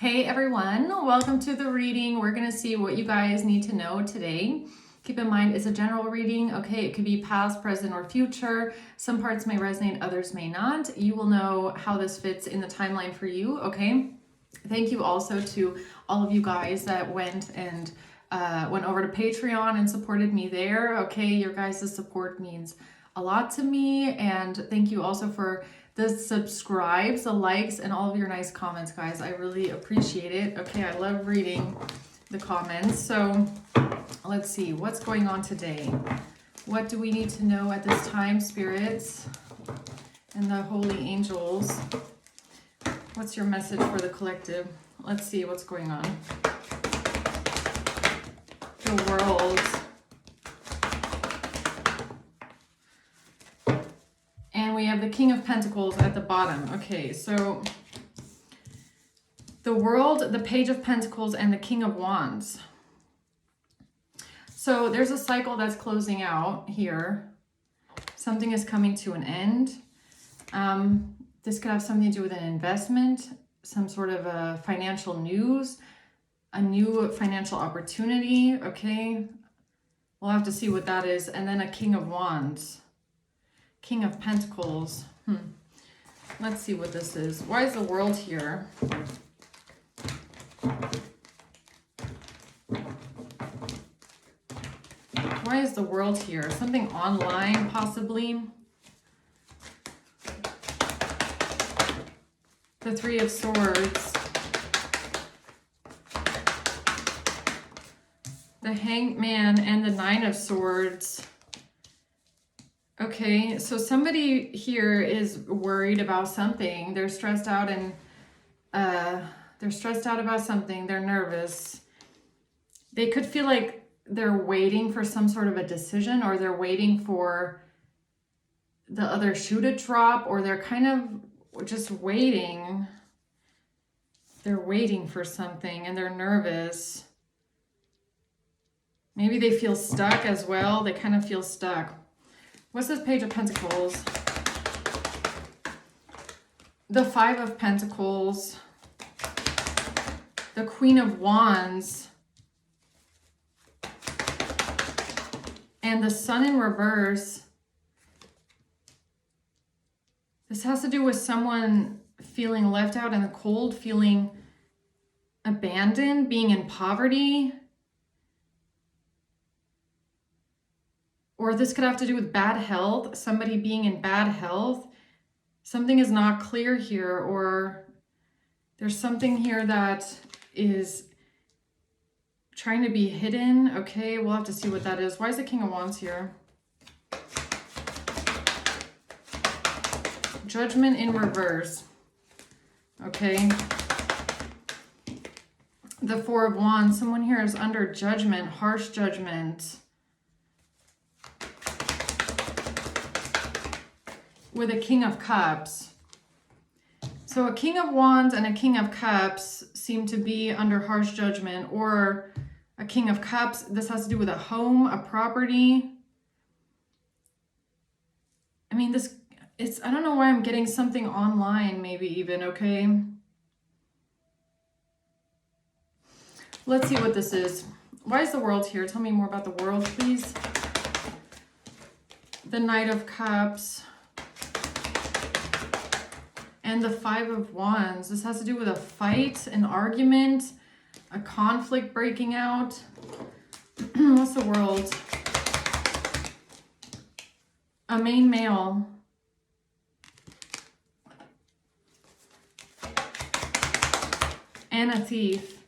Hey everyone, welcome to the reading. We're going to see what you guys need to know today. Keep in mind, it's a general reading, okay? It could be past, present, or future. Some parts may resonate, others may not. You will know how this fits in the timeline for you, okay? Thank you also to all of you guys that went over to Patreon and supported me there, okay? Your guys' support means a lot to me, and thank you also for the subscribes, the likes, and all of your nice comments, guys. I really appreciate it. Okay, I love reading the comments. So let's see what's going on today. What do we need to know at this time, spirits and the holy angels? What's your message for the collective? Let's see what's going on. The world. And we have the King of Pentacles at the bottom. Okay, so the world, the Page of Pentacles, and the King of Wands. So there's a cycle that's closing out here. Something is coming to an end. This could have something to do with an investment, some sort of a financial news, a new financial opportunity, okay? We'll have to see what that is. And then a King of Wands. King of Pentacles. Let's see what this is. Why is the world here? Why is the world here? Something online, possibly. The Three of Swords. The Hanged Man and the Nine of Swords. Okay, so somebody here is worried about something. They're stressed out and about something. They're nervous. They could feel like they're waiting for some sort of a decision, or they're waiting for the other shoe to drop, or they're kind of just waiting. They're waiting for something and they're nervous. Maybe they feel stuck as well. They kind of feel stuck. What's this Page of Pentacles? The Five of Pentacles. The Queen of Wands. And the Sun in reverse. This has to do with someone feeling left out in the cold, feeling abandoned, being in poverty. Or this could have to do with bad health, somebody being in bad health. Something is not clear here, or there's something here that is trying to be hidden. Okay, we'll have to see what that is. Why is the King of Wands here? Judgment in reverse. Okay. The Four of Wands. Someone here is under judgment, harsh judgment. With a King of Cups. So a King of Wands and a King of Cups seem to be under harsh judgment, or a King of Cups. This has to do with a home, a property. I mean, I don't know why I'm getting something online, maybe even, okay? Let's see what this is. Why is the world here? Tell me more about the world, please. The Knight of Cups. And the Five of Wands. This has to do with a fight, an argument, a conflict breaking out. What's the world? A main male. And a thief.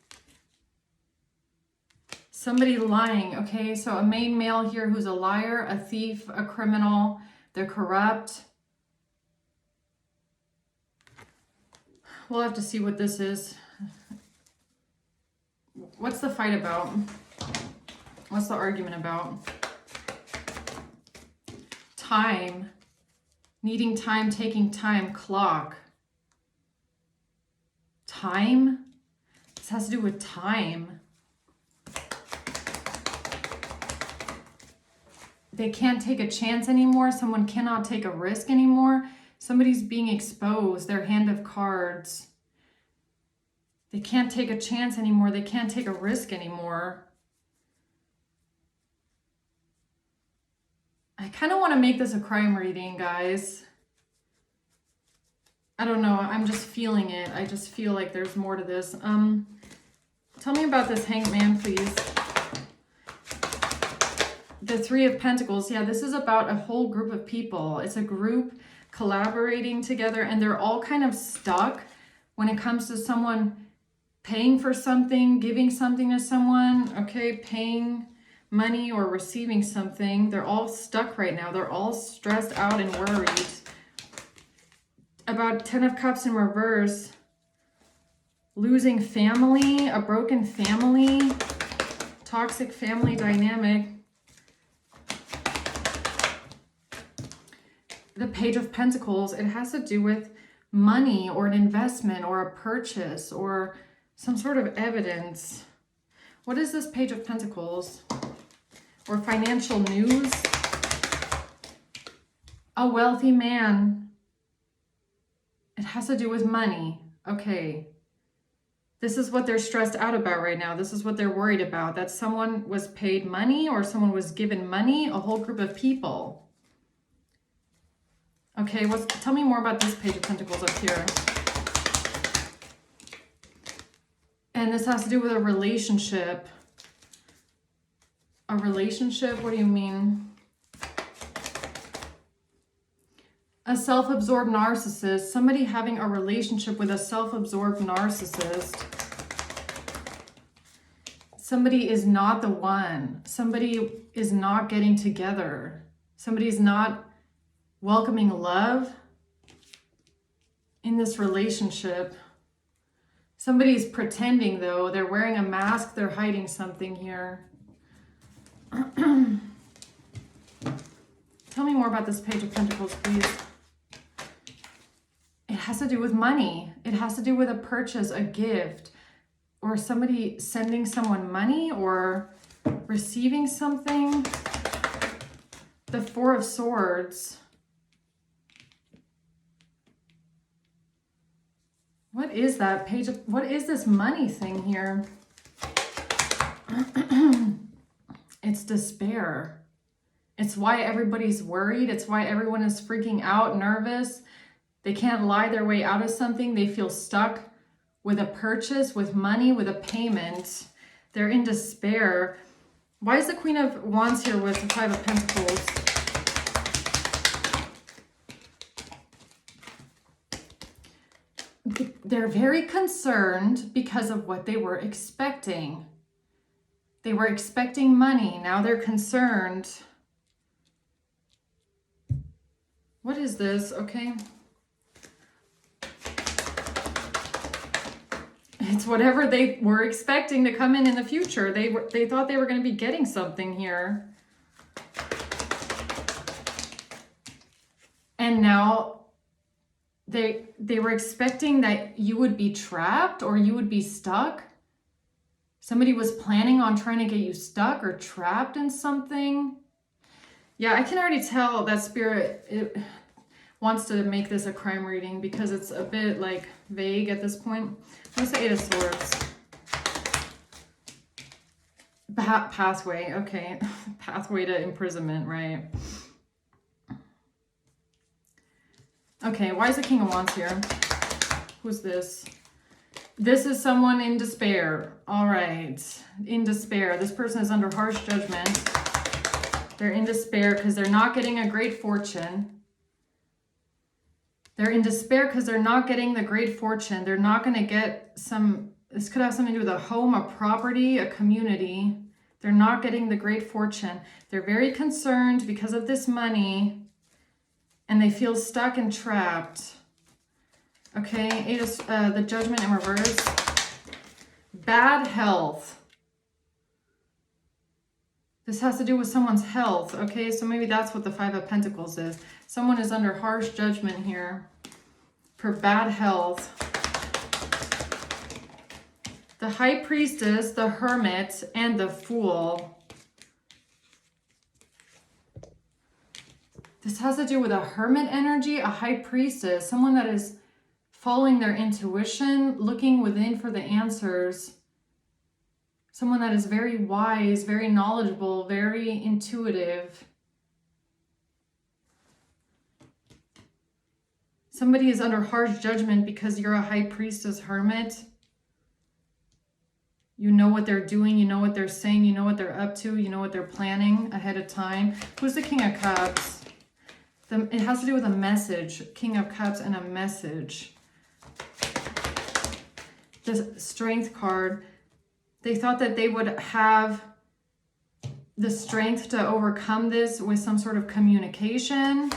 Somebody lying, okay? So a main male here who's a liar, a thief, a criminal. They're corrupt. We'll have to see what this is. What's the fight about? What's the argument about? Time. Needing time, taking time, clock. Time? This has to do with time. They can't take a chance anymore. Someone cannot take a risk anymore. Somebody's being exposed. Their hand of cards. They can't take a chance anymore. They can't take a risk anymore. I kind of want to make this a crime reading, guys. I don't know. I'm just feeling it. I just feel like there's more to this. Tell me about this Hanged Man, please. The Three of Pentacles. Yeah, this is about a whole group of people. It's a group collaborating together, and they're all kind of stuck when it comes to someone paying for something, giving something to someone, okay, paying money or receiving something. They're all stuck right now. They're all stressed out and worried. About 10 of Cups in reverse. Losing family, a broken family, toxic family dynamic. The Page of Pentacles, it has to do with money or an investment or a purchase or some sort of evidence. What is this Page of Pentacles? Or financial news? A wealthy man. It has to do with money. Okay. This is what they're stressed out about right now. This is what they're worried about. That someone was paid money or someone was given money, a whole group of people. Okay, tell me more about this Page of Pentacles up here. And this has to do with a relationship. A relationship? What do you mean? A self-absorbed narcissist. Somebody having a relationship with a self-absorbed narcissist. Somebody is not the one. Somebody is not getting together. Somebody's not welcoming love in this relationship. Somebody's pretending, though. They're wearing a mask. They're hiding something here. Tell me more about this Page of Pentacles, please. It has to do with money. It has to do with a purchase, a gift, or somebody sending someone money or receiving something. The Four of Swords. What is that page of, what is this money thing here? It's despair. It's why everybody's worried. It's why everyone is freaking out, nervous. They can't lie their way out of something. They feel stuck with a purchase, with money, with a payment. They're in despair. Why is the Queen of Wands here with the Five of Pentacles? They're very concerned because of what they were expecting. They were expecting money. Now they're concerned. What is this? Okay. It's whatever they were expecting to come in the future. They thought they were going to be getting something here. And now they were expecting that you would be trapped or you would be stuck. Somebody was planning on trying to get you stuck or trapped in something. Yeah, I can already tell that Spirit wants to make this a crime reading because it's a bit like vague at this point. What's the Eight of Swords? Pathway, okay. Pathway to imprisonment, right? Okay, why is the King of Wands here? Who's this? This is someone in despair. All right, in despair. This person is under harsh judgment. They're in despair because they're not getting a great fortune. They're in despair because they're not getting the great fortune. They're not going to get some, this could have something to do with a home, a property, a community. They're not getting the great fortune. They're very concerned because of this money. And they feel stuck and trapped. Okay, the Judgment in reverse. Bad health. This has to do with someone's health. Okay, so maybe that's what the Five of Pentacles is. Someone is under harsh judgment here for bad health. The High Priestess, the Hermit, and the Fool. This has to do with a hermit energy, a high priestess, someone that is following their intuition, looking within for the answers. Someone that is very wise, very knowledgeable, very intuitive. Somebody is under harsh judgment because you're a high priestess hermit. You know what they're doing, you know what they're saying, you know what they're up to, you know what they're planning ahead of time. Who's the King of Cups? It has to do with a message. King of Cups and a message. The Strength card. They thought that they would have the strength to overcome this with some sort of communication.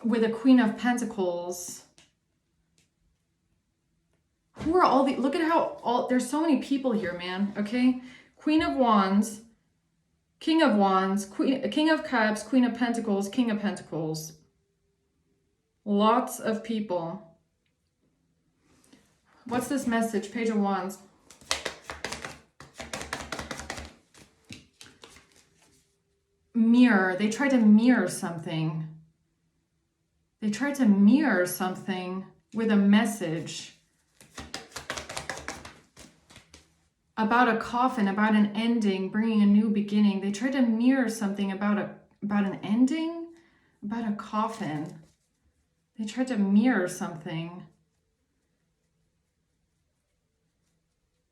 With a Queen of Pentacles. Who are all the, look at how there's so many people here, man, okay? Queen of Wands, King of Wands, King of Cups, Queen of Pentacles, King of Pentacles. Lots of people. What's this message? Page of Wands. Mirror. They tried to mirror something. They tried to mirror something with a message about a coffin, about an ending, bringing a new beginning. They tried to mirror something about an ending, about a coffin. They tried to mirror something.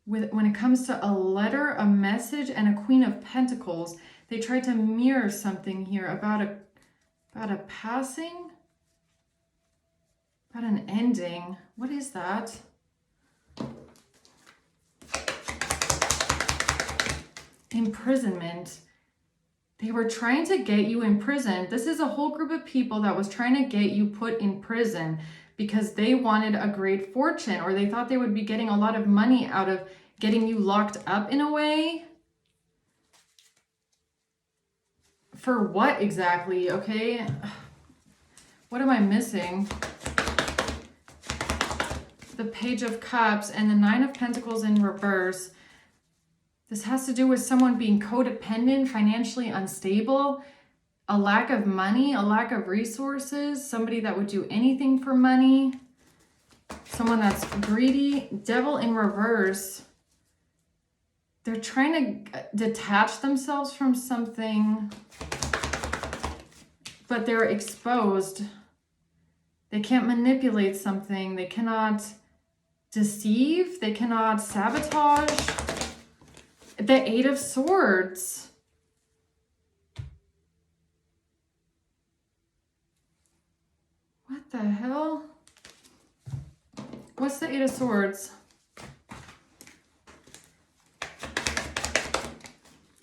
When it comes to a letter, a message, and a Queen of Pentacles, they tried to mirror something here about a passing. About an ending. What is that? Imprisonment. They were trying to get you imprisoned. This is a whole group of people that was trying to get you put in prison because they wanted a great fortune, or they thought they would be getting a lot of money out of getting you locked up in a way. For what exactly? Okay. What am I missing? The Page of Cups and the Nine of Pentacles in reverse. This has to do with someone being codependent, financially unstable, a lack of money, a lack of resources, somebody that would do anything for money, someone that's greedy. Devil in reverse. They're trying to detach themselves from something, but they're exposed. They can't manipulate something. They cannot deceive. They cannot sabotage. The Eight of Swords. What the hell? What's the Eight of Swords?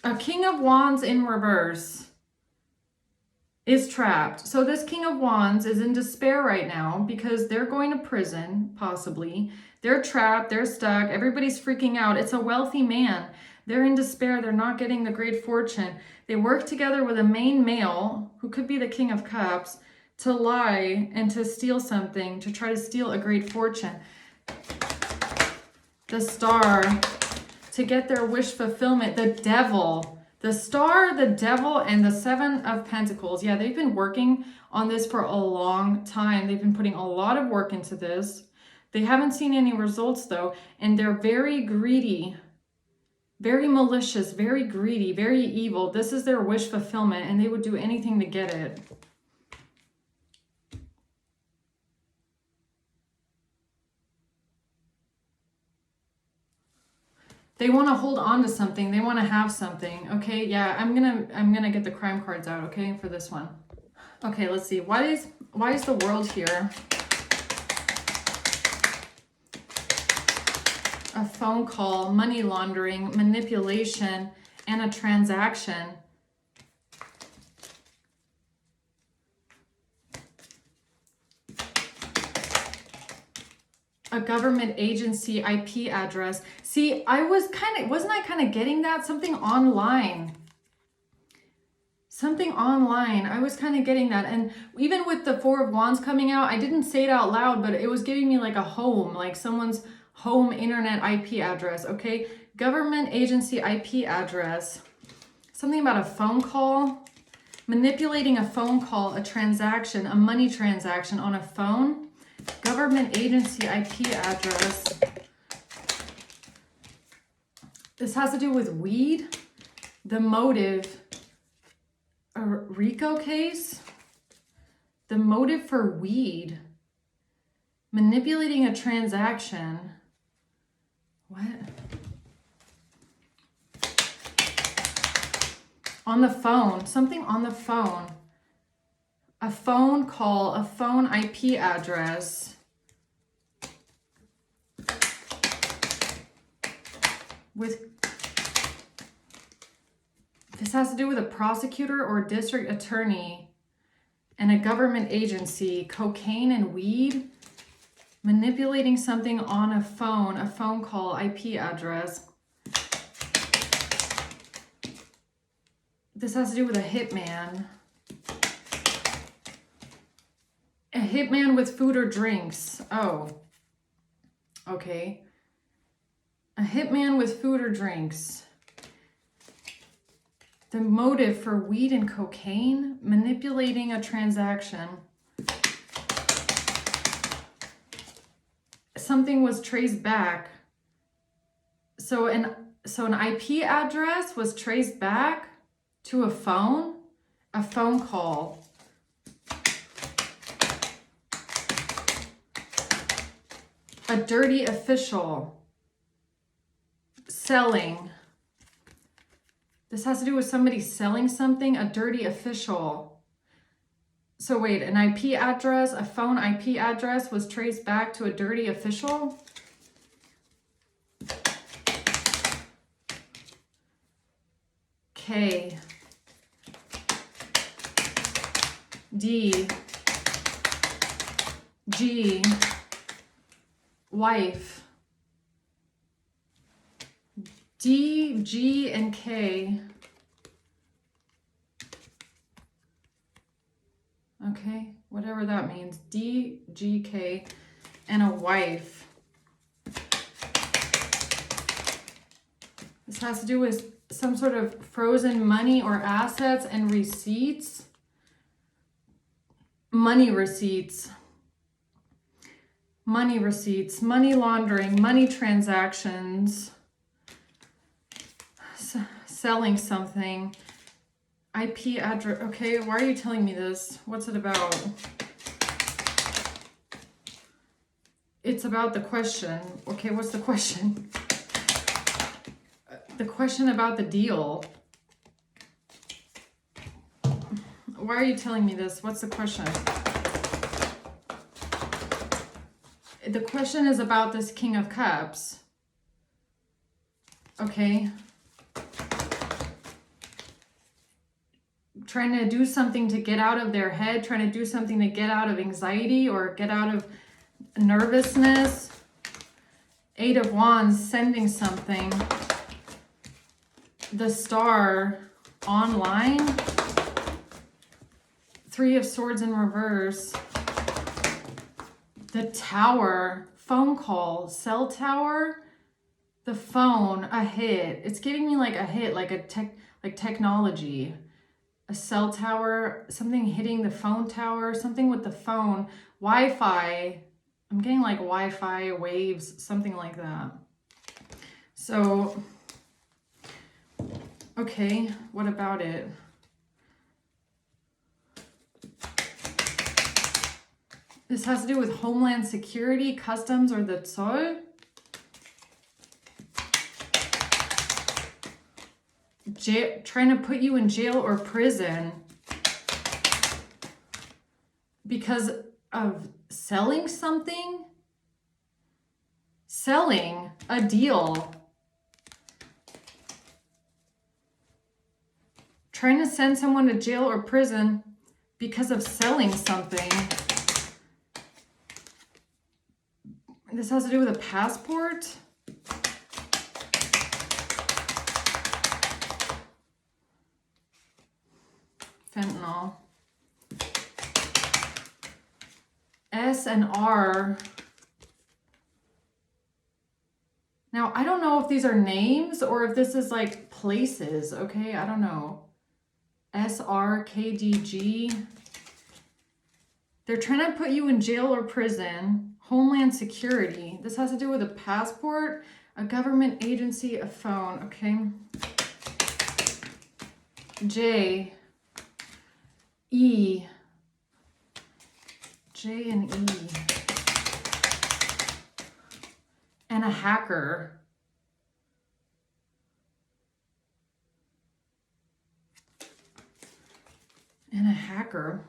A King of Wands in reverse is trapped. So this King of Wands is in despair right now because they're going to prison, possibly. They're trapped, they're stuck, everybody's freaking out. It's a wealthy man. They're in despair, they're not getting the great fortune. They work together with a main male, who could be the King of Cups, to lie and to steal something, to try to steal a great fortune. The Star, to get their wish fulfillment. The Devil. The Star, the Devil, and the Seven of Pentacles. Yeah, they've been working on this for a long time. They've been putting a lot of work into this. They haven't seen any results though, and they're very greedy, very malicious, very greedy, very evil. This is their wish fulfillment, and they would do anything to get it. They want to hold on to something. They want to have something. Okay, yeah, I'm gonna get the crime cards out, okay, for this one. Okay, let's see. Why is the World here? A phone call, money laundering, manipulation, and a transaction. A government agency IP address. See, wasn't I kind of getting that? Something online. Something online. I was kind of getting that. And even with the Four of Wands coming out, I didn't say it out loud, but it was giving me like a home, like someone's home internet IP address, okay? Government agency IP address. Something about a phone call. Manipulating a phone call, a transaction, a money transaction on a phone. Government agency IP address. This has to do with weed. The motive, a RICO case. The motive for weed. Manipulating a transaction. What? On the phone, something on the phone. A phone call, a phone IP address. This has to do with a prosecutor or district attorney and a government agency. Cocaine and weed. Manipulating something on a phone call, IP address. This has to do with a hitman. A hitman with food or drinks. Oh, okay. A hitman with food or drinks. The motive for weed and cocaine. Manipulating a transaction. Something was traced back. So an IP address was traced back to a phone call. A dirty official. Selling. This has to do with somebody selling something, a dirty official. So wait, an IP address, a phone IP address was traced back to a dirty official? K. D. G. Wife. D, G, and K. Okay, whatever that means. D, G, K, and a wife. This has to do with some sort of frozen money or assets and receipts. Money receipts. Money receipts, money laundering, money transactions, selling something, IP address. Okay, why are you telling me this? What's it about? It's about the question. Okay, what's the question? The question about the deal. Why are you telling me this? What's the question? The question is about this King of Cups. Okay. Trying to do something to get out of their head, trying to do something to get out of anxiety or get out of nervousness. Eight of Wands, sending something. The Star, online. Three of Swords in reverse. The Tower, phone call, cell tower, the phone, a hit. It's giving me like a hit, like technology. A cell tower, something hitting the phone tower, something with the phone, Wi-Fi. I'm getting like Wi-Fi waves, something like that. So, okay, what about it? This has to do with Homeland Security, Customs, or the Zoll. Trying to put you in jail or prison because of selling something. Selling a deal. Trying to send someone to jail or prison because of selling something. This has to do with a passport. Fentanyl. S and R. Now, I don't know if these are names or if this is like places, okay? I don't know. SRKDG. They're trying to put you in jail or prison. Homeland Security. This has to do with a passport, a government agency, a phone. Okay. J, E, J and E. And a hacker. And a hacker.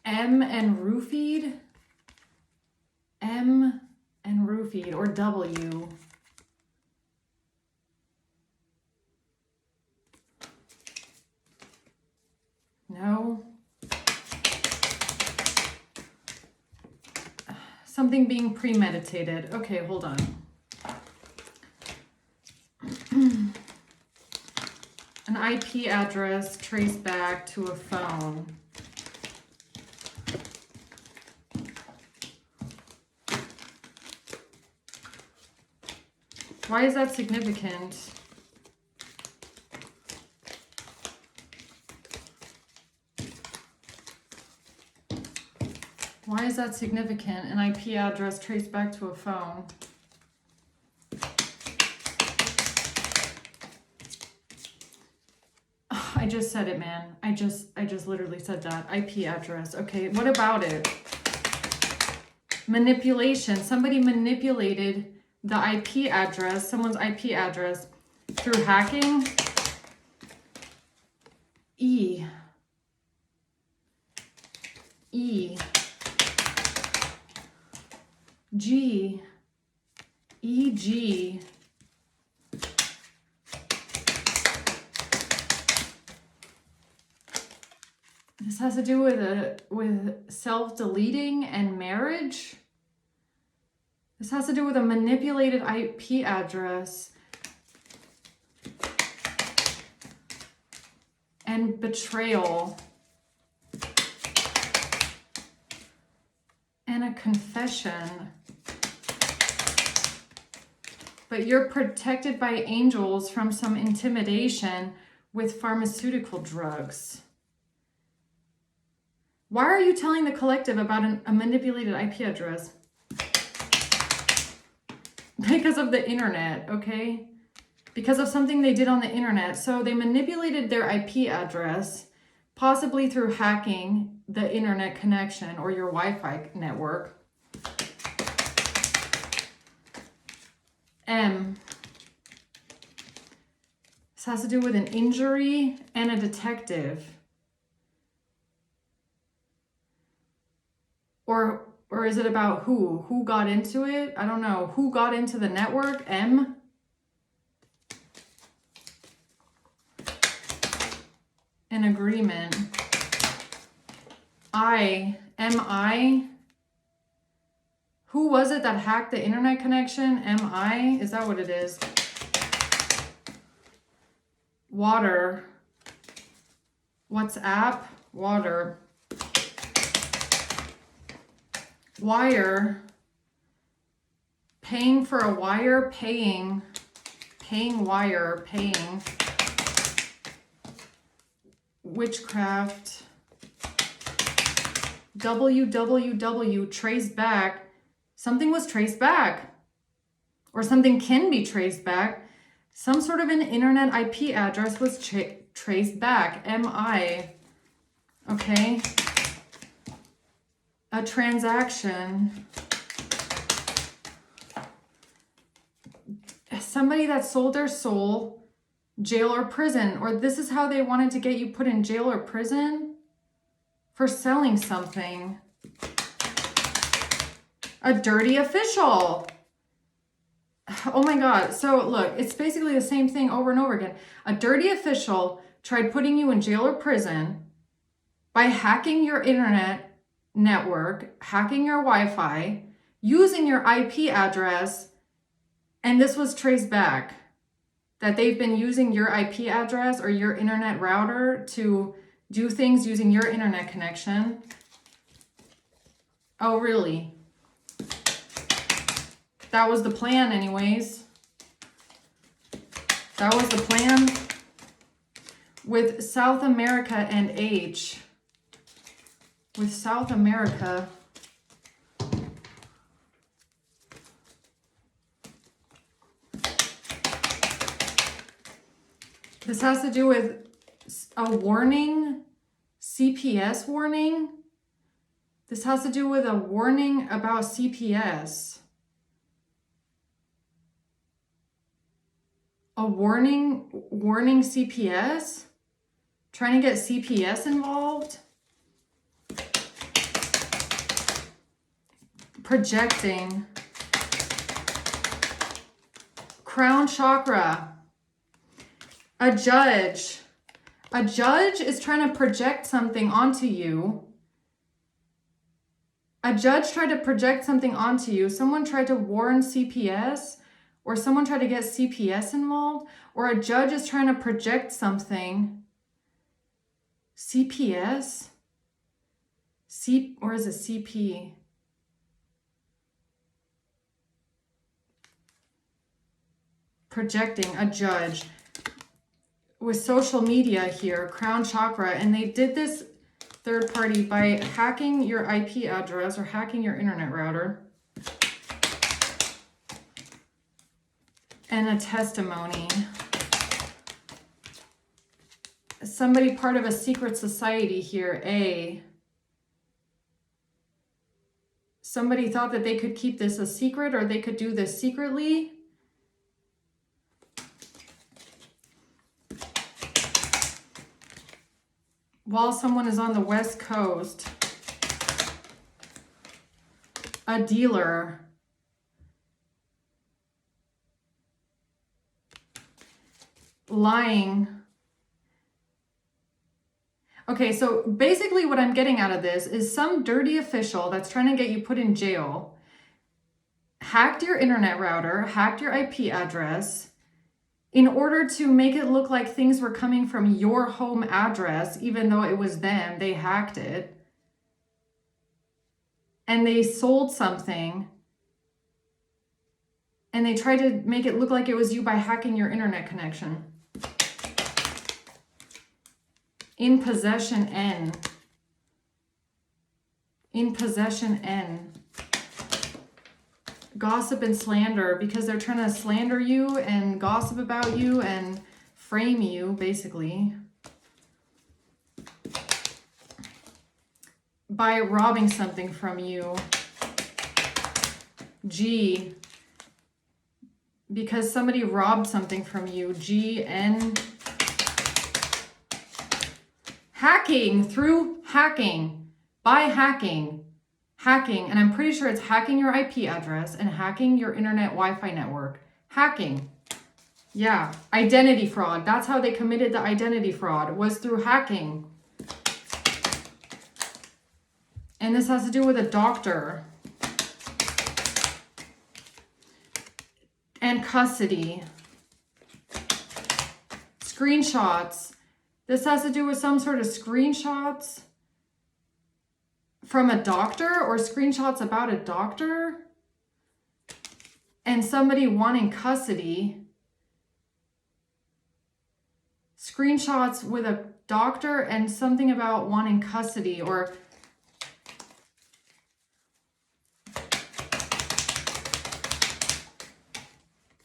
M and roofied. M and roofied, or W. No. Something being premeditated. Okay, hold on. An IP address traced back to a phone. Why is that significant? Why is that significant? An IP address traced back to a phone. I just said it, man. I just literally said that. IP address. Okay, what about it? Manipulation. Somebody manipulated the IP address, someone's IP address, through hacking. E. E. G. E. G. This has to do with self-deleting and marriage. This has to do with a manipulated IP address and betrayal and a confession. But you're protected by angels from some intimidation with pharmaceutical drugs. Why are you telling the collective about a manipulated IP address? Because of the internet, okay? Because of something they did on the internet. So they manipulated their IP address, possibly through hacking the internet connection or your Wi-Fi network. M. This has to do with an injury and a detective. Or is it about who? Who got into it? I don't know. Who got into the network? M. An agreement. I. M-I. Who was it that hacked the internet connection? M-I? Is that what it is? Water. WhatsApp. Water. Wire. Paying for a wire. Paying wire. Paying. Witchcraft. www. Traced back. Something was traced back. Or something can be traced back. Some sort of an internet IP address was traced back. MI. Okay. A transaction. Somebody that sold their soul, jail or prison. Or this is how they wanted to get you put in jail or prison for selling something. A dirty official. Oh my God. So look, it's basically the same thing over and over again. A dirty official tried putting you in jail or prison by hacking your internet network, hacking your Wi-Fi, using your IP address, and this was traced back. That they've been using your IP address or your internet router to do things using your internet connection. Oh, really? That was the plan anyways. That was the plan. with South America and H. With South America. This has to do with a warning, CPS warning. This has to do with a warning about CPS. A warning CPS? Trying to get CPS involved? Projecting. Crown chakra. A judge. A judge is trying to project something onto you. A judge tried to project something onto you. Someone tried to warn CPS, or someone tried to get CPS involved, or a judge is trying to project something. CPS? Or is it CP? Projecting, a judge. With social media here, crown chakra, and they did this third party by hacking your IP address or hacking your internet router. And a testimony. Somebody part of a secret society here, A. Somebody thought that they could keep this a secret, or they could do this secretly. While someone is on the West Coast. A dealer. Lying. Okay, so basically what I'm getting out of this is some dirty official that's trying to get you put in jail hacked your internet router, hacked your IP address, in order to make it look like things were coming from your home address, even though it was them, they hacked it. And they sold something. And they tried to make it look like it was you by hacking your internet connection. In possession, N. In possession, N. Gossip and slander, because they're trying to slander you and gossip about you and frame you, basically, by robbing something from you. G, because somebody robbed something from you. G, N. Hacking, through hacking, by hacking. Hacking, and I'm pretty sure it's hacking your IP address and hacking your internet Wi-Fi network. Hacking. Yeah, identity fraud. That's how they committed the identity fraud, was through hacking. And this has to do with a doctor. And custody. Screenshots. This has to do with some sort of screenshots from a doctor, or screenshots about a doctor, and somebody wanting custody. Screenshots with a doctor and something about wanting custody, or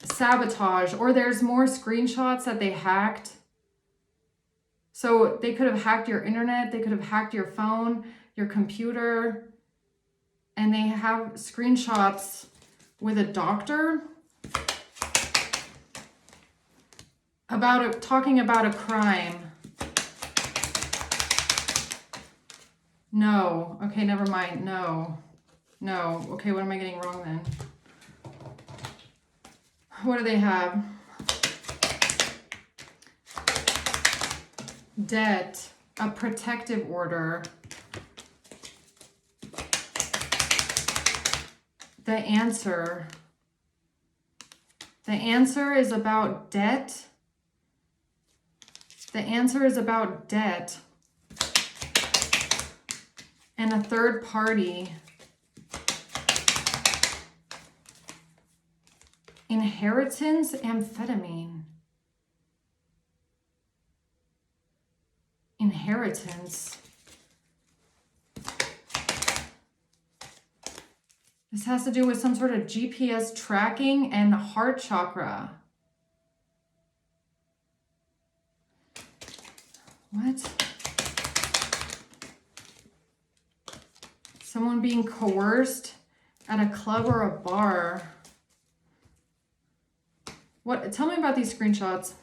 sabotage, or there's more screenshots that they hacked. So they could have hacked your internet, they could have hacked your phone, your computer, and they have screenshots with a doctor about talking about a crime. No. Okay, never mind. No. Okay, what am I getting wrong then? What do they have? Debt, a protective order. The answer. The answer is about debt. The answer is about debt. And a third party. Inheritance, amphetamine. Inheritance. This has to do with some sort of GPS tracking and heart chakra. What? Someone being coerced at a club or a bar. What? Tell me about these screenshots.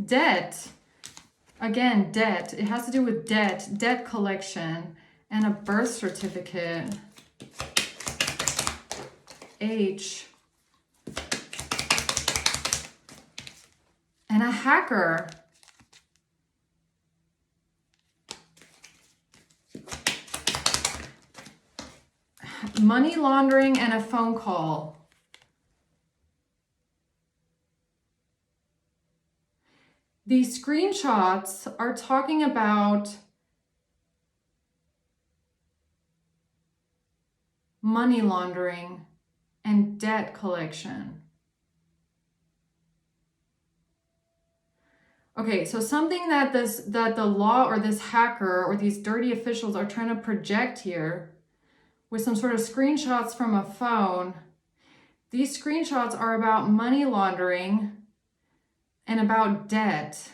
Debt. Again, debt. It has to do with debt, debt collection, and a birth certificate. H. And a hacker. Money laundering and a phone call. These screenshots are talking about money laundering and debt collection. Okay, so something that the law or this hacker or these dirty officials are trying to project here with some sort of screenshots from a phone. These screenshots are about money laundering and about debt.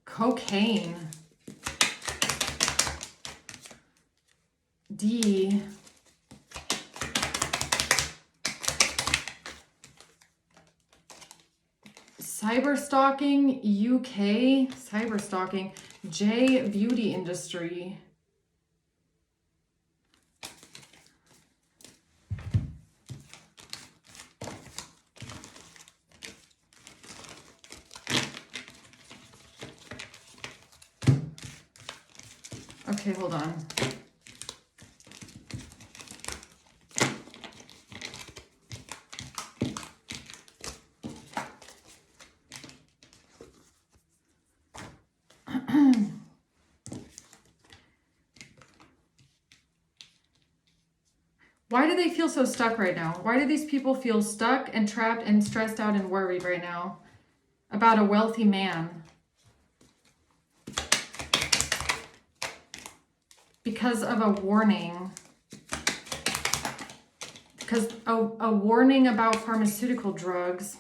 Cocaine. D. Cyberstalking, UK. Cyberstalking. J. Beauty industry. Okay, hold on. Why do they feel so stuck right now? Why do these people feel stuck and trapped and stressed out and worried right now about a wealthy man? Because of a warning. Because a warning about pharmaceutical drugs.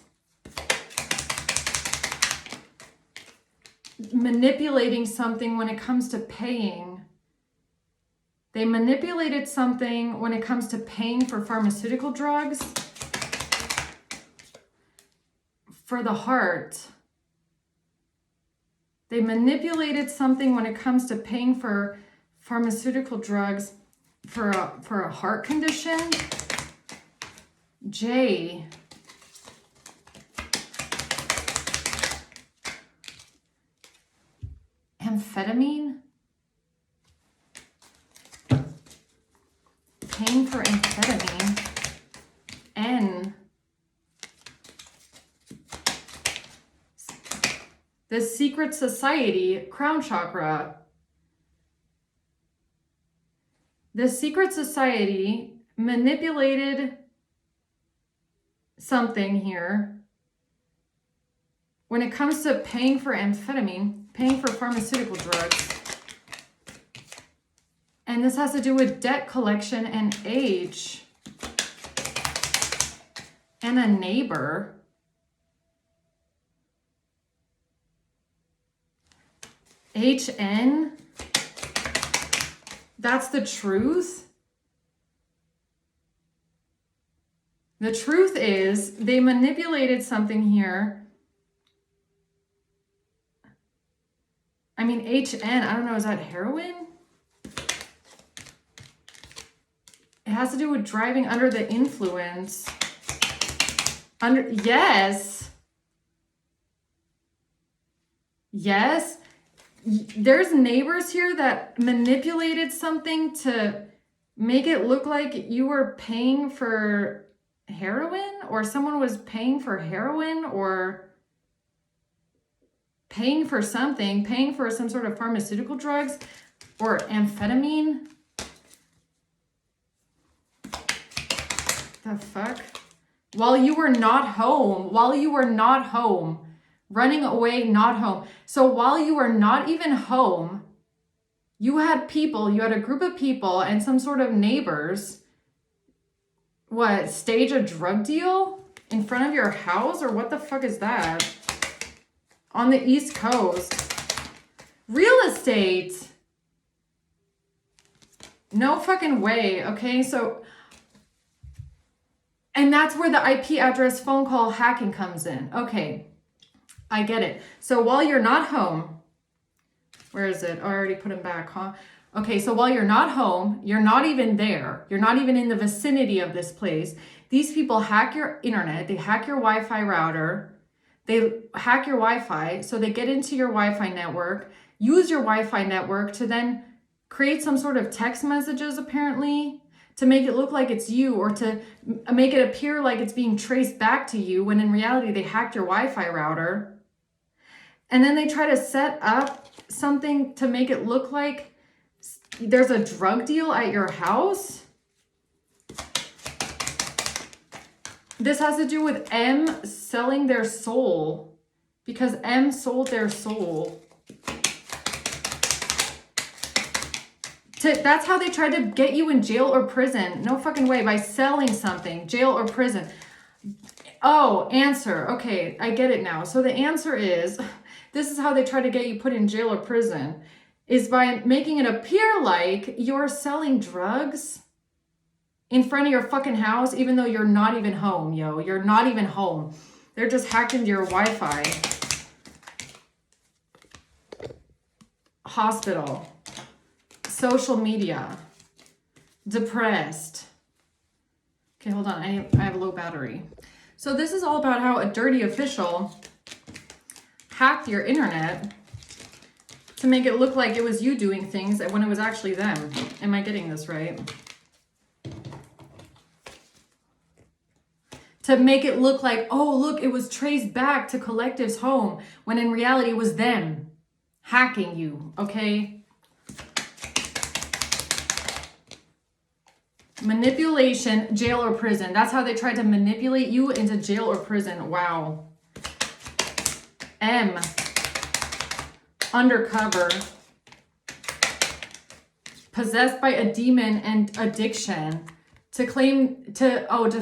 Manipulating something when it comes to paying. They manipulated something when it comes to paying for pharmaceutical drugs for the heart. They manipulated something when it comes to paying for pharmaceutical drugs for a heart condition. J. Amphetamine. Paying for amphetamine. N. The secret society, crown chakra. The secret society manipulated something here when it comes to paying for amphetamine, paying for pharmaceutical drugs. And this has to do with debt collection and age. And a neighbor. HN. That's the truth. The truth is they manipulated something here. I mean, HN, I don't know, is that heroin? It has to do with driving under the influence. Yes. Yes. There's neighbors here that manipulated something to make it look like you were paying for heroin, or someone was paying for heroin, or paying for something, paying for some sort of pharmaceutical drugs or amphetamine. The fuck? While you were not home. While you were not home. Running away, not home. So while you were not even home, you had people, you had a group of people and some sort of neighbors, what, stage a drug deal in front of your house? Or what the fuck is that? On the East Coast. Real estate. No fucking way, okay? So, and that's where the IP address phone call hacking comes in. Okay, I get it. So while you're not home, where is it? Oh, I already put him back, huh? Okay, so while you're not home, you're not even there. You're not even in the vicinity of this place. These people hack your internet. They hack your Wi-Fi router. They hack your Wi-Fi. So they get into your Wi-Fi network, use your Wi-Fi network to then create some sort of text messages, apparently, to make it look like it's you or to make it appear like it's being traced back to you when in reality they hacked your Wi-Fi router. And then they try to set up something to make it look like there's a drug deal at your house. This has to do with M selling their soul because M sold their soul. That's how they tried to get you in jail or prison. No fucking way, by selling something, jail or prison. Oh, answer. Okay, I get it now. So the answer is, this is how they try to get you put in jail or prison, is by making it appear like you're selling drugs in front of your fucking house, even though you're not even home, yo. You're not even home. They're just hacked into your Wi-Fi. Hospital. Social media. Depressed. Okay, hold on. I have a low battery. So this is all about how a dirty official hacked your internet to make it look like it was you doing things when it was actually them. Am I getting this right? To make it look like, oh, look, it was traced back to Collective's home, when in reality it was them hacking you, okay? Manipulation, jail or prison. That's how they tried to manipulate you into jail or prison. Wow. M. Undercover. Possessed by a demon and addiction. To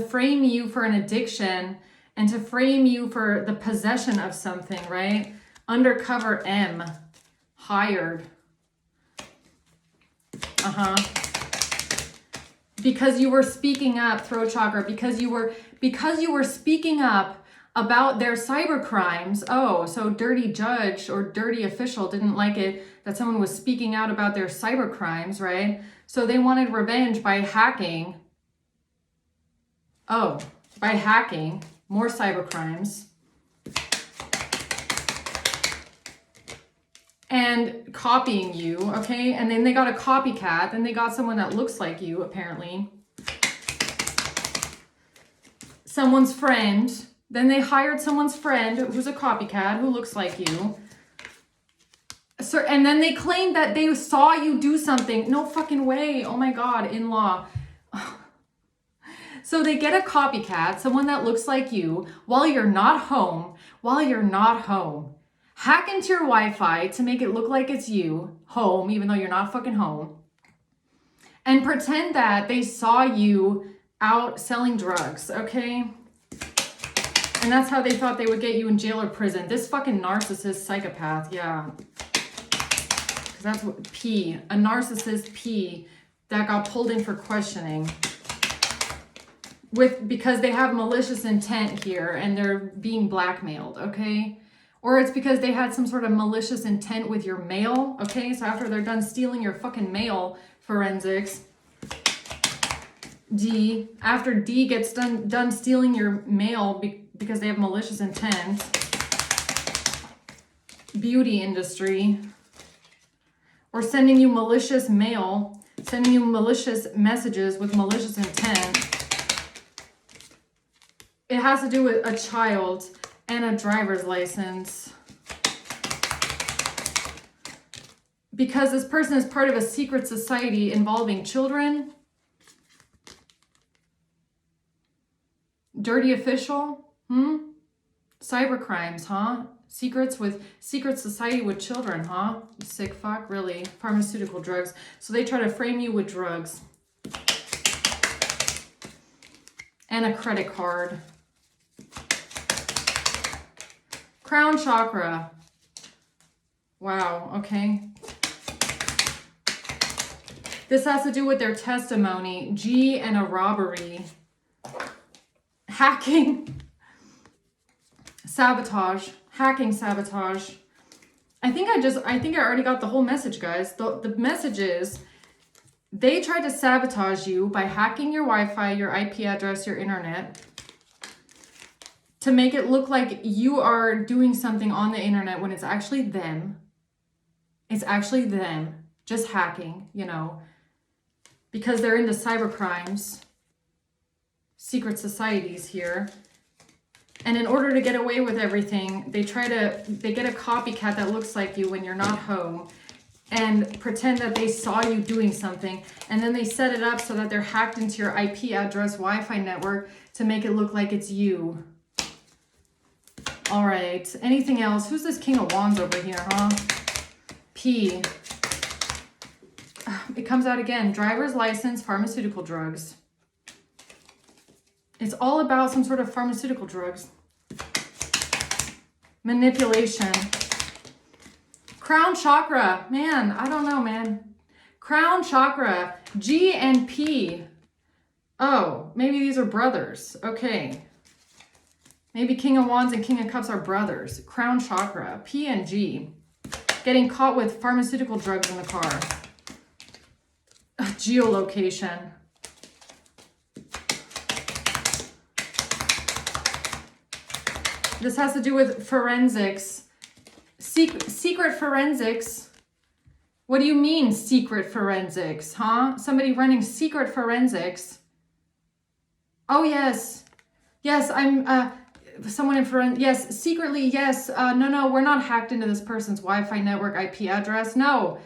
frame you for an addiction and to frame you for the possession of something, right? Undercover M. Hired. Because you were speaking up, throat chakra, because you were speaking up about their cyber crimes. Oh, so dirty judge or dirty official didn't like it that someone was speaking out about their cyber crimes, right? So they wanted revenge by hacking. Oh, by hacking more cyber crimes. And copying you, okay? And then they got a copycat, then they got someone that looks like you, apparently. Someone's friend. Then they hired someone's friend who's a copycat, who looks like you. So, and then they claimed that they saw you do something. No fucking way. Oh my God, in-law. So they get a copycat, someone that looks like you, while you're not home, hack into your Wi-Fi to make it look like it's you, home, even though you're not fucking home, and pretend that they saw you out selling drugs, okay? And that's how they thought they would get you in jail or prison. This fucking narcissist psychopath, yeah. Because that's what, a narcissist P that got pulled in for questioning. Because they have malicious intent here and they're being blackmailed, okay? Or it's because they had some sort of malicious intent with your mail, okay? So after they're done stealing your fucking mail, forensics, D, after D gets done stealing your mail because they have malicious intent, beauty industry, or sending you malicious mail, sending you malicious messages with malicious intent. It has to do with a child and a driver's license. Because this person is part of a secret society involving children. Dirty official? Cyber crimes, huh? Secret society with children, huh? You sick fuck, really? Pharmaceutical drugs. So they try to frame you with drugs. And a credit card. Crown chakra. Wow, okay. This has to do with their testimony. G and a robbery. Hacking. Sabotage. Hacking, sabotage. I think I already got the whole message, guys. The message is they tried to sabotage you by hacking your Wi-Fi, your IP address, your internet, to make it look like you are doing something on the internet when it's actually them. It's actually them just hacking, you know, because they're into cyber crimes, secret societies here. And in order to get away with everything, they get a copycat that looks like you when you're not home and pretend that they saw you doing something. And then they set it up so that they're hacked into your IP address, Wi-Fi network to make it look like it's you. All right. Anything else? Who's this King of Wands over here, huh? P. It comes out again. Driver's license, pharmaceutical drugs. It's all about some sort of pharmaceutical drugs. Manipulation. Crown chakra. Man, I don't know, man. Crown chakra. G and P. Oh, maybe these are brothers. Okay. Maybe King of Wands and King of Cups are brothers. Crown chakra. P and G. Getting caught with pharmaceutical drugs in the car. Geolocation. This has to do with forensics. Secret forensics. What do you mean secret forensics, huh? Somebody running secret forensics. Oh, yes. Yes, I'm someone in forensics. Yes, secretly, yes. No, we're not hacked into this person's Wi-Fi network IP address. No.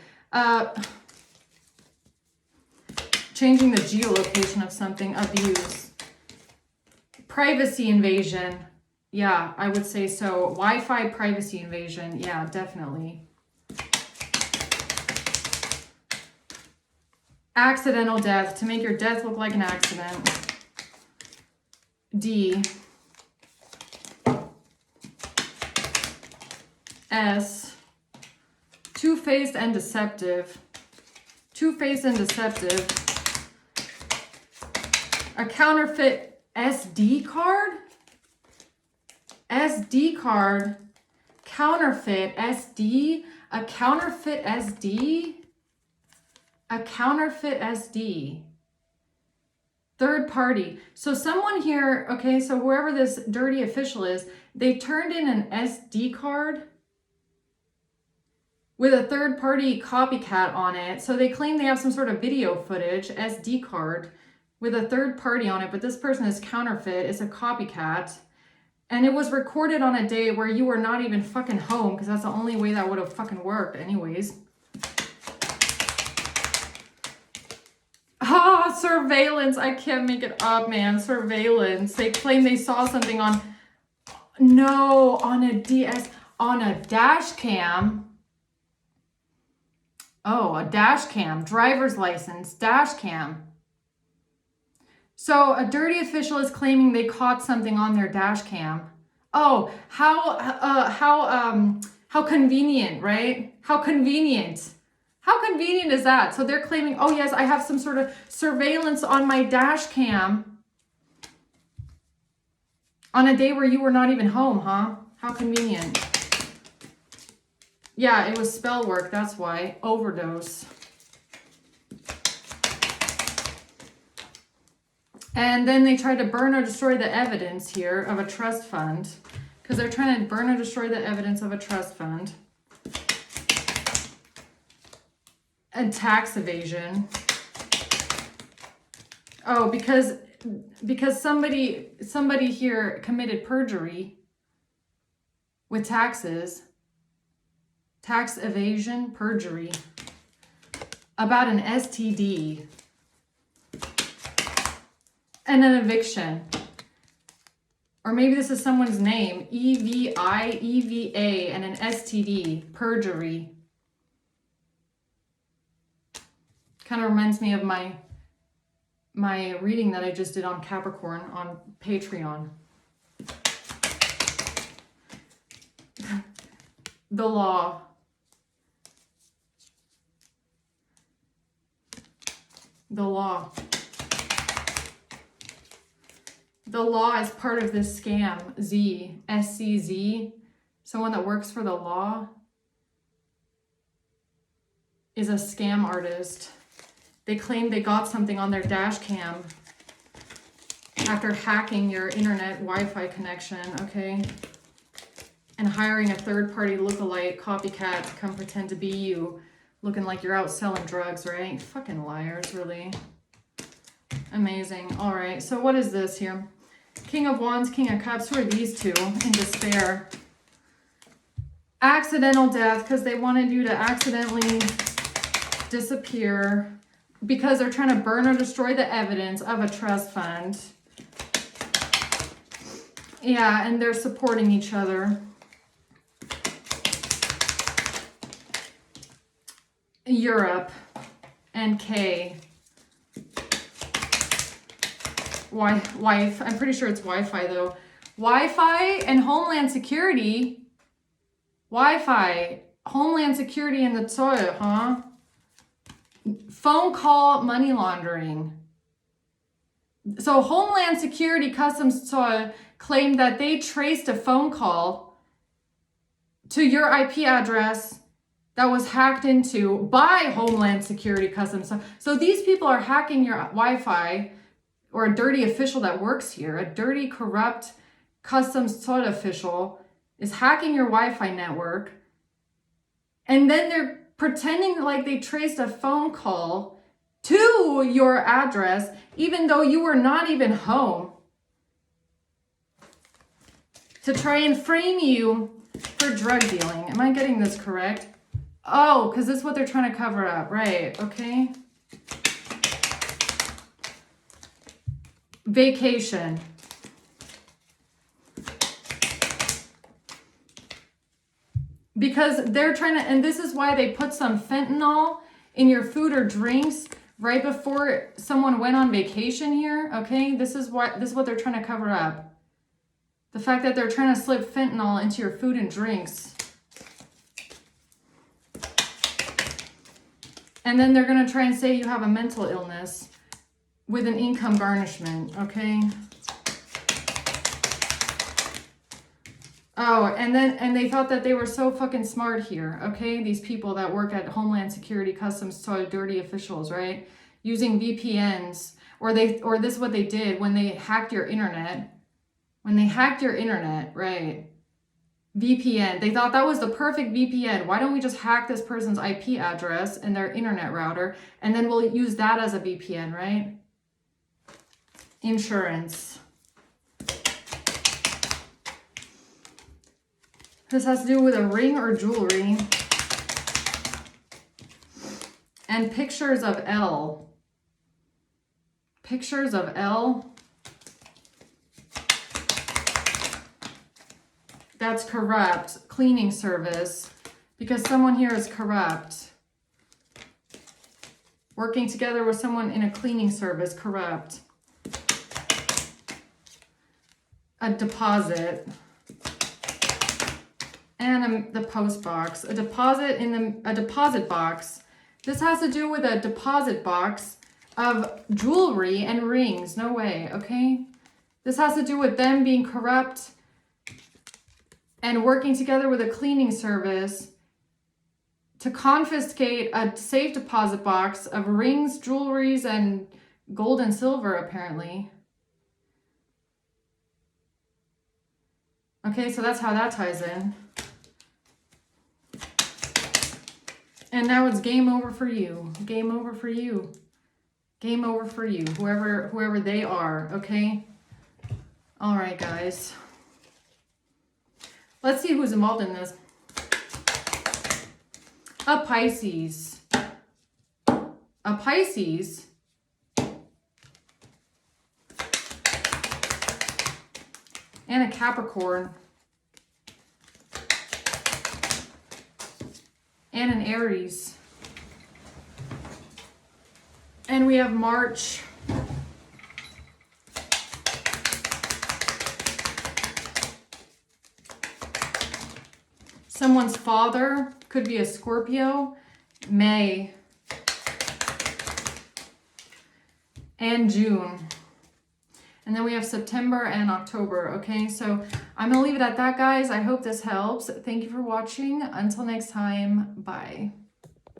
Changing the geolocation of something. Abuse. Privacy invasion. Yeah, I would say so. Wi-Fi privacy invasion. Yeah, definitely. Accidental death. To make your death look like an accident. D. S. Two-faced and deceptive. Two-faced and deceptive. A counterfeit SD card? SD card, counterfeit SD, a counterfeit SD, a counterfeit SD, third party. So someone here, okay, so whoever this dirty official is, they turned in an SD card with a third party copycat on it. So they claim they have some sort of video footage, SD card, with a third party on it, but this person is counterfeit, it's a copycat. And it was recorded on a day where you were not even fucking home, because that's the only way that would have fucking worked anyways. Ah, surveillance. I can't make it up, man. Surveillance. They claim they saw something on, no, on a dash cam. Oh, a dash cam. Driver's license. Dash cam. So a dirty official is claiming they caught something on their dash cam. Oh, how convenient, right? How convenient. How convenient is that? So they're claiming, oh yes, I have some sort of surveillance on my dash cam on a day where you were not even home, huh? How convenient. Yeah, it was spell work, that's why. Overdose. And then they tried to burn or destroy the evidence here of a trust fund, because they're trying to burn or destroy the evidence of a trust fund. And tax evasion. Oh, because somebody here committed perjury with taxes. Tax evasion, perjury. About an STD. And an eviction. Or maybe this is someone's name. EVIEVA and an STD. Perjury. Kind of reminds me of my reading that I just did on Capricorn on Patreon. The law. The law. The law is part of this scam. Z. SCZ. Someone that works for the law is a scam artist. They claim they got something on their dash cam after hacking your internet Wi-Fi connection, okay? And hiring a third-party lookalike copycat to come pretend to be you, looking like you're out selling drugs, right? Fucking liars, really. Amazing. All right, so what is this here? King of Wands, King of Cups. Who are these two in despair? Accidental death, because they wanted you to accidentally disappear because they're trying to burn or destroy the evidence of a trust fund. Yeah, and they're supporting each other. Europe and K. Wife. I'm pretty sure it's Wi-Fi though. Wi-Fi and Homeland Security. Wi-Fi, Homeland Security in the toilet, huh? Phone call money laundering. So Homeland Security Customs Toil claimed that they traced a phone call to your IP address that was hacked into by Homeland Security Customs. So these people are hacking your Wi-Fi, or a dirty official that works here, a dirty, corrupt Customs Toil official is hacking your Wi-Fi network. And then they're pretending like they traced a phone call to your address, even though you were not even home, to try and frame you for drug dealing. Am I getting this correct? Oh, because this is what they're trying to cover up. Right, okay. Vacation. Because they're trying to, and this is why they put some fentanyl in your food or drinks right before someone went on vacation here, okay? This is what they're trying to cover up. The fact that they're trying to slip fentanyl into your food and drinks. And then they're going to try and say you have a mental illness with an income garnishment, okay? Oh, and they thought that they were so fucking smart here, okay? These people that work at Homeland Security, Customs, Toil, dirty officials, right? Using VPNs, or this is what they did when they hacked your internet. When they hacked your internet, right? VPN. They thought that was the perfect VPN. Why don't we just hack this person's IP address and their internet router, and then we'll use that as a VPN, right? Insurance. This has to do with a ring or jewelry. And pictures of L. Pictures of L. That's corrupt. Cleaning service. Because someone here is corrupt. Working together with someone in a cleaning service, corrupt. A deposit. And the post box. A deposit in a deposit box. This has to do with a deposit box of jewelry and rings. No way, okay? This has to do with them being corrupt and working together with a cleaning service to confiscate a safe deposit box of rings, jewelries, and gold and silver, apparently. Okay, so that's how that ties in. And now it's game over for you. Game over for you. Game over for you. Whoever they are, okay? All right, guys. Let's see who's involved in this. A Pisces. A Pisces. and a Capricorn. And an Aries. And we have March. Someone's father, could be a Scorpio. May. And June. And then we have September and October. Okay, so I'm going to leave it at that, guys. I hope this helps. Thank you for watching. Until next time, bye.